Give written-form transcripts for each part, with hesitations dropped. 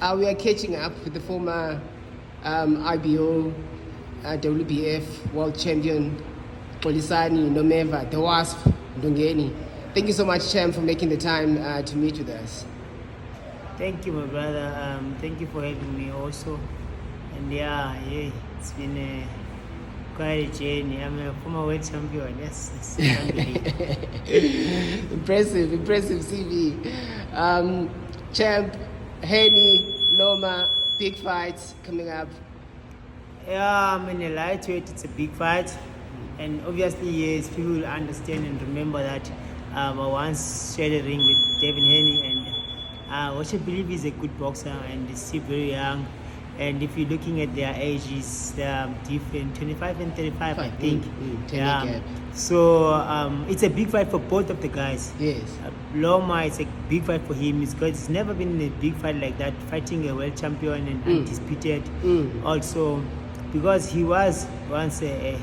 We are catching up with the former IBO, WBF world champion, Polisani, Nomeva, the Wasp, Ndungeni. Thank you so much, Champ, for making the time to meet with us. Thank you, my brother. Thank you for having me also. And it's been quite a journey. I'm a former world champion. Yes, impressive CV. Champ, Haney, Loma, big fights coming up. Yeah, I'm in a lightweight. It's a big fight. And obviously, yes, people will understand and remember that I once shared a ring with Devin Haney, and what I believe is a good boxer, and he's still very young. And if you're looking at their ages, they're different, 25 and 35, I think. So it's a big fight for both of the guys. Yes. Loma, it's a big fight for him because it's never been a big fight like that, fighting a world champion and undisputed. Also, because he was once a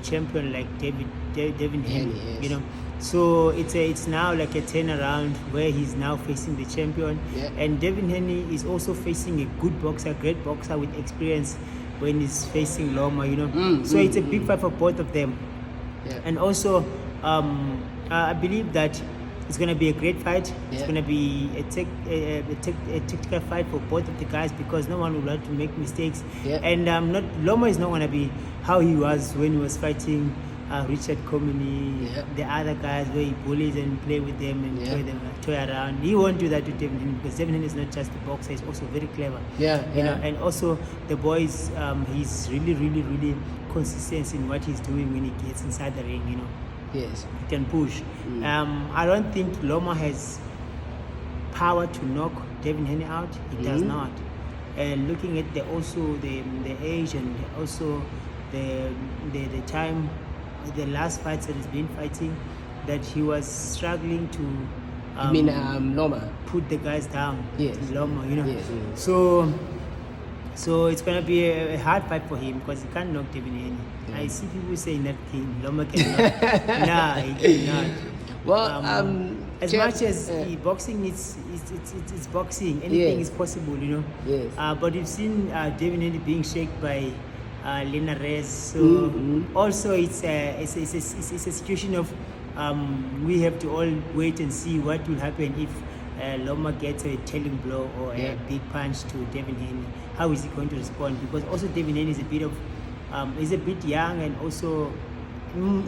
champion like Devin Haney, yes. you know. So it's now like a turnaround where he's now facing the champion. Yeah. And Devin Haney is also facing a good boxer, great boxer with experience when he's facing Loma, you know. So it's a big fight for both of them. Yeah. And also, I believe that it's going to be a great fight. It's going to be a tactical fight for both of the guys because no one will like to make mistakes. Yeah. And Loma is not going to be how he was when he was fighting Richard Comini, the other guys where he bullies and play with them and toy around. He won't do that to Devin Haney because Devin Haney is not just a boxer; he's also very clever. You know, and also the boys, he's really consistent in what he's doing when he gets inside the ring. You know. Yes. He can push. I don't think Loma has power to knock Devin Haney out. He does not. And looking at the age and also the time, the last fights that he's been fighting, that he was struggling to. You mean Loma? Put the guys down. Yes. Loma, you know. Yes. So it's gonna be a hard fight for him because he can't knock Devin Haney. I see people saying that Loma cannot. Nah, he cannot. Well, as much as boxing, it's boxing. Anything is possible, you know. Yes. But you've seen Devin Haney being shaken by Linares. So also it's a situation of we have to all wait and see what will happen if Loma gets a telling blow or a big punch to Devin Haney. How is he going to respond? Because also Devin Haney is a bit young and also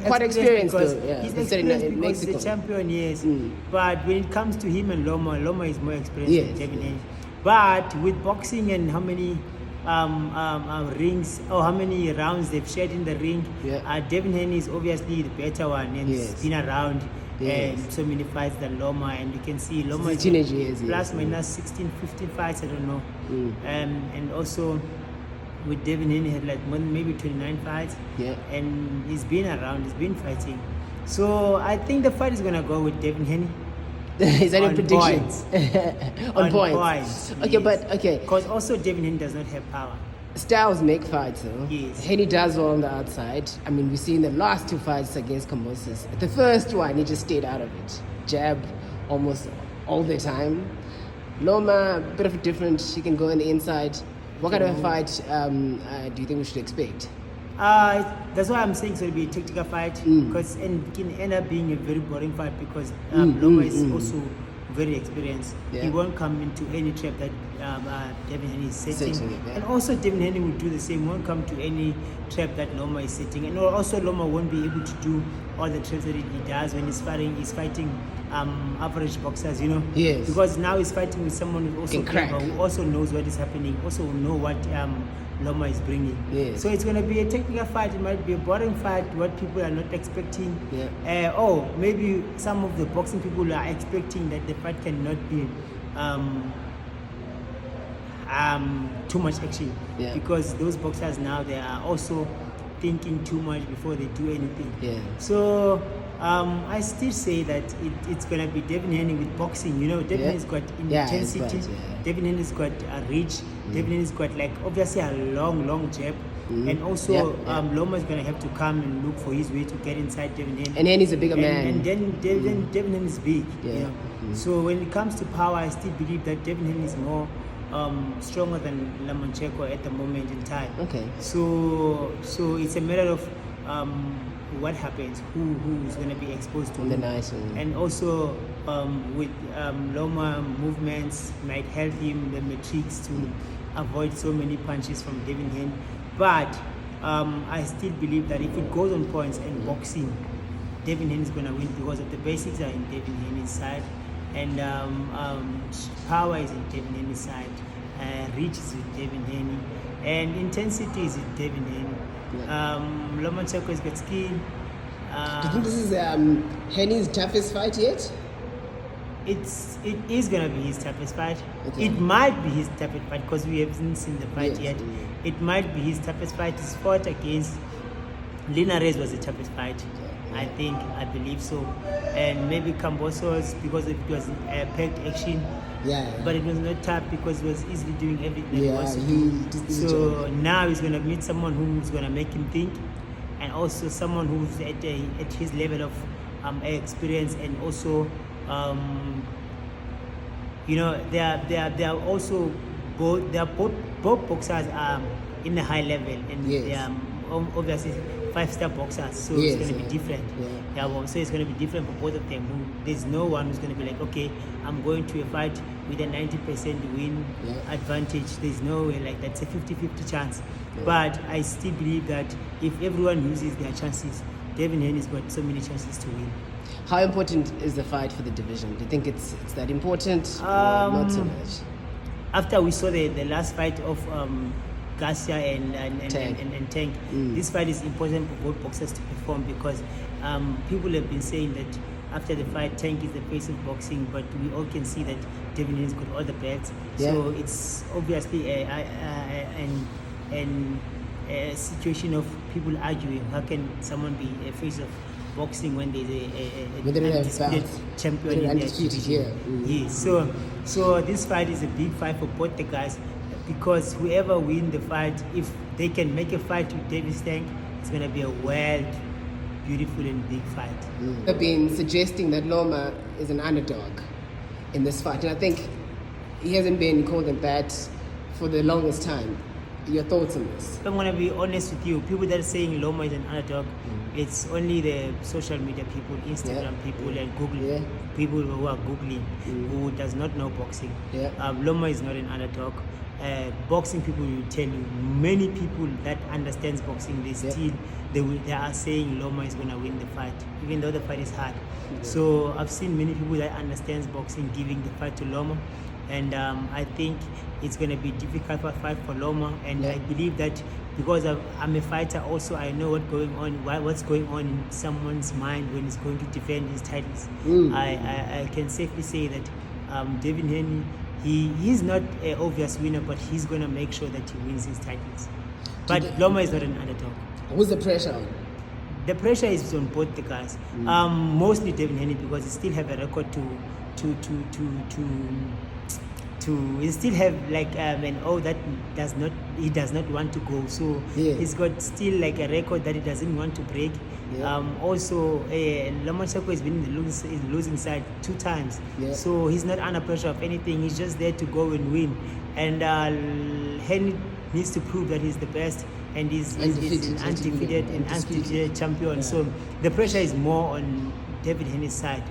quite experienced because though. he's experienced because he's a champion, yes. But when it comes to him and Loma is more experienced than Devin Haney. But with boxing and how many rings or how many rounds they've shared in the ring, Devin Haney is obviously the better one and he's been around and so many fights than Loma, and you can see Loma is teenage years, plus minus 16, 15 fights, I don't know. And also with Devin Haney had like maybe 29 fights, and he's been around, he's been fighting. So I think the fight is gonna go with Devin Haney. Is that your prediction? On points. Okay, but because also Devin Haney does not have power. Styles make fights, though. Yes. Haney does well on the outside. I mean, we've seen the last two fights against Kambosos. The first one, he just stayed out of it. Jab almost all the time. Loma, a bit of a different. She can go on the inside. What kind of a fight do you think we should expect? That's why I'm saying it's going to be a tactical fight because it can end up being a very boring fight because Loma is also very experienced. He won't come into any trap that Devin Haney is setting. And also Devin Haney will do the same, won't come to any trap that Loma is setting. And also Loma won't be able to do all the traps that he does when he's fighting average boxers, you know. Yes. Because now he's fighting with someone who also clever, who also knows what is happening, also will know what Loma is bringing. Yes. So it's going to be a technical fight. It might be a boring fight, what people are not expecting. Maybe some of the boxing people are expecting that the fight cannot be too much action. Because those boxers now, they are also thinking too much before they do anything. So I still say that it's going to be Devin Haney with boxing. You know, Devin Haney's got intensity. Devin Haney's got a reach. Devin Haney's got, like, obviously a long jab. and also Loma is going to have to come and look for his way to get inside Devin Haney. And Haney's a bigger man. And then Devin Haney is big. You know? So when it comes to power, I still believe that Devin Haney is more stronger than Lomachenko at the moment in time. Okay. So it's a matter of what happens, who's going to be exposed to on the nice one. And also with Loma movements might help him the metrics to avoid so many punches from Devin Haney. But I still believe that if it goes on points and boxing, Devin Haney is going to win because of the basics are in Devin Haney's side, and power is in Devin Haney's side, reach is with Devin Haney, and intensity is with Devin Haney. Lomachenko has got skill. Do you think this is Haney's toughest fight yet? It is gonna be his toughest fight. Okay. It might be his toughest fight because we haven't seen the fight yet. It might be his toughest fight. His fought against Linares was the toughest fight. I believe so. And maybe Kambosos because it was packed action. But it was not tough because he was easily doing everything. So now he's gonna meet someone who's gonna make him think, and also someone who's at his level of experience, and also they are also both boxers in a high level, and they are obviously 5-star boxers, so it's going to be different. So it's going to be different for both of them. There's no one who's going to be like, okay, I'm going to a fight with a 90% win advantage. There's no way like that. It's a 50-50 chance. But I still believe that if everyone uses their chances, Devin Haney's got so many chances to win. How important is the fight for the division? Do you think it's that important? Or not so much. After we saw the last fight of Garcia and Tank, this fight is important for both boxers to perform because people have been saying that after the fight, Tank is the face of boxing, but we all can see that Devin has got all the belts. So it's obviously a situation of people arguing. How can someone be a face of boxing when there's a undisputed champion in their division? So this fight is a big fight for both the guys because whoever wins the fight, if they can make a fight with Davis Tank, it's going to be a wild, beautiful and big fight. I've been suggesting that Loma is an underdog in this fight, and I think he hasn't been called that for the longest time. Your thoughts on this? I'm going to be honest with you. People that are saying Loma is an underdog, it's only the social media people, Instagram people and Google people who are Googling, who does not know boxing. Loma is not an underdog. Boxing people will tell you, many people that understands boxing, they are saying Loma is going to win the fight, even though the fight is hard. So I've seen many people that understands boxing giving the fight to Loma. And I think it's going to be a difficult fight for Loma, and I believe that because I'm a fighter also, I know what's going on in someone's mind when he's going to defend his titles. I can safely say that Devin Haney, he's not an obvious winner, but he's going to make sure that he wins his titles. But Loma is not an underdog. Who's the pressure on? The pressure is on both the guys. Mostly Devin Haney because he still have a record to he still have like he does not want to go, so he's got still like a record that he doesn't want to break. Also Lomachenko has been in the losing side 2 times, so he's not under pressure of anything. He's just there to go and win, and Haney needs to prove that he's the best and he's an undefeated champion. So the pressure is more on David Haney's side.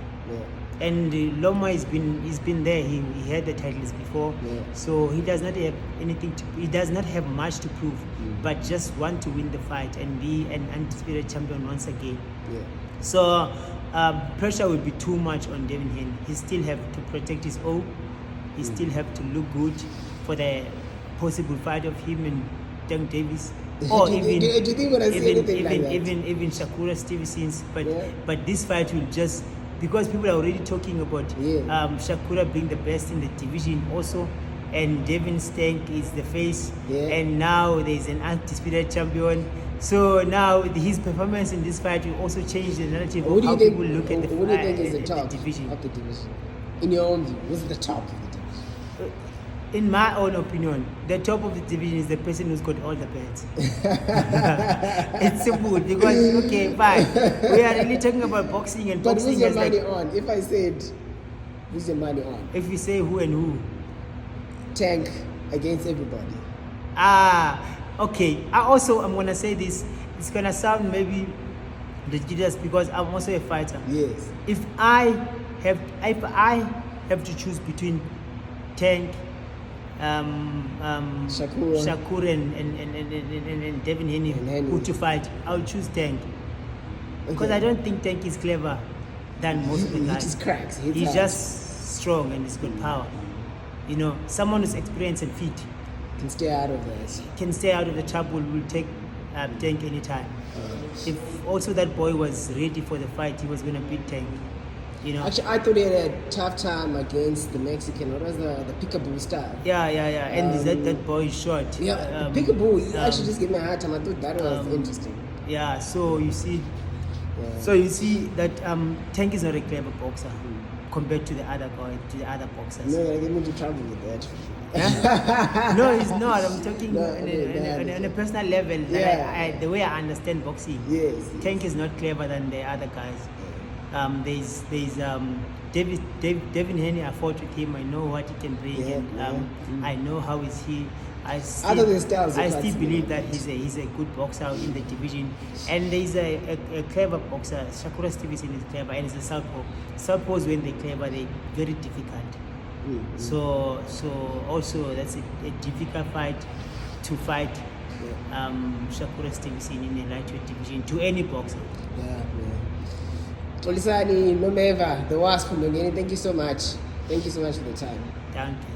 And Loma he's been there. He had the titles before, so he does not have he does not have much to prove, but just want to win the fight and be an undisputed champion once again. So pressure would be too much on Devin Haney. He still have to protect his own. He still have to look good for the possible fight of him and Tank Davis. Or even Shakur Stevenson's. But this fight will just, because people are already talking about Shakur being the best in the division also, and Devin Tank is the face, and now there's an undisputed champion. So now his performance in this fight will also change the narrative of how people look at the Who do you think is the top division. of the division? In your own view, who's the top of the division? in my own opinion, the top of the division is the person who's got all the bets. It's simple because, okay, fine. We are really talking about boxing and But boxing who's your is money like, on? If I said, who's your money on? if you say who and who. Tank against everybody. Okay. I'm gonna say this. It's gonna sound maybe ridiculous because I'm also a fighter. Yes. If I have to choose between Tank, Shakur and Devin Haney, who to fight, I'll choose Tank. Because I don't think Tank is clever than most of the guys. He just cracks. He's just strong and he's got power. You know, someone who's experienced and fit can stay out of this. can stay out of the trouble, will take Tank anytime. If also that boy was ready for the fight, he was going to beat Tank. You know. Actually, I thought he had a tough time against the Mexican. What was the Peekaboo star? Yeah. And that boy is short. Yeah, Peekaboo. He actually just gave me a hard time. I thought that was interesting. Yeah. So you see. Yeah. So you see that Tank is not a clever boxer compared to the other boxers. No, you're gonna get me into trouble with that. No, he's not. I'm talking No, on a personal level. Yeah. The way I understand boxing. Yes. Tank is not clever than the other guys. There's Devin Haney. I fought with him. I know what he can bring, and I know how is he. I still believe that he's a good boxer in the division, and there's a clever boxer. Shakur Stevenson is clever, and he's a southpaw. Southpaws, when they're clever, they're very difficult. Mm-hmm. So also that's a difficult fight to fight. Shakur Stevenson in the lightweight division to any boxer. Yeah. Tolisani, Nomeva, the Wasp from Haney. Thank you so much. Thank you so much for the time. Thank you.